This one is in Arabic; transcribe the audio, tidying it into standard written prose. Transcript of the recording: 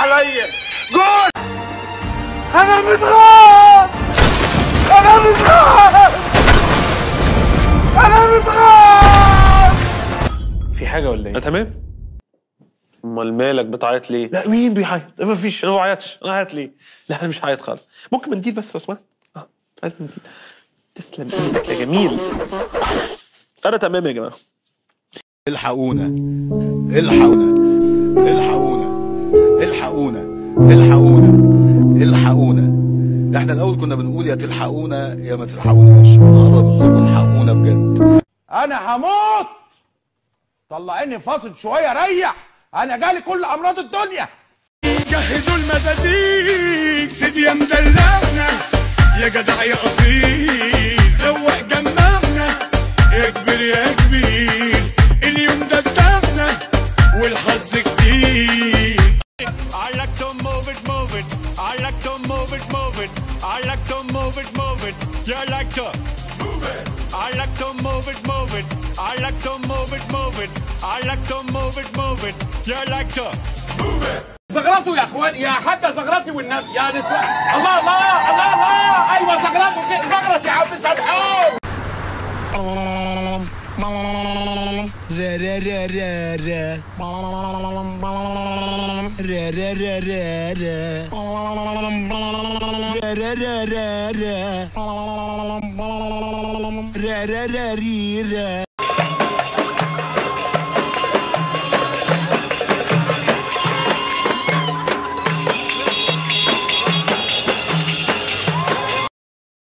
عليا. جول. انا متغاظ. انا متغاظ. انا متغاظ. في حاجه ولا ايه؟ تمام. امال مالك بتعيط ليه؟ لا مين بيعيط؟ ما فيش، انا ما بعيطش. انا هعيط ليه؟ لا انا مش هعيط خالص. ممكن منديل بس لو سمحت؟ عايز منديل. تسلم ايدك يا جميل. انا تمام يا جماعه. الحقونا الحقونا الحقونا الحقونا الحقونا الحقونا. احنا الاول كنا بنقول يا تلحقونا يا ما تلحقوناش، النهارده بنقول الحقونا بجد. انا هموت. طلعيني فاصل شويه ريح، انا جالي كل امراض الدنيا. جهزوا المزازيك سيدي يا مدلعنا، يا جدع يا اصيل روق جمعنا، يا كبير يا كبير اليوم ده بتاعنا والحظ كتير. I like to move it, move it. I like to move it, move it. I like to move it, move it. You like to move it. I like to move it, move it. I like to move it, move it. I like to move it, move it. You like to move it. زغرطوا يا اخوان، يا حتى زغرطي والنبي يا نسوان. الله الله الله الله. ايوه زغرطوا كده، زغرط يا عم سامحوني. را را را را را را را را را را را را را را را را را را را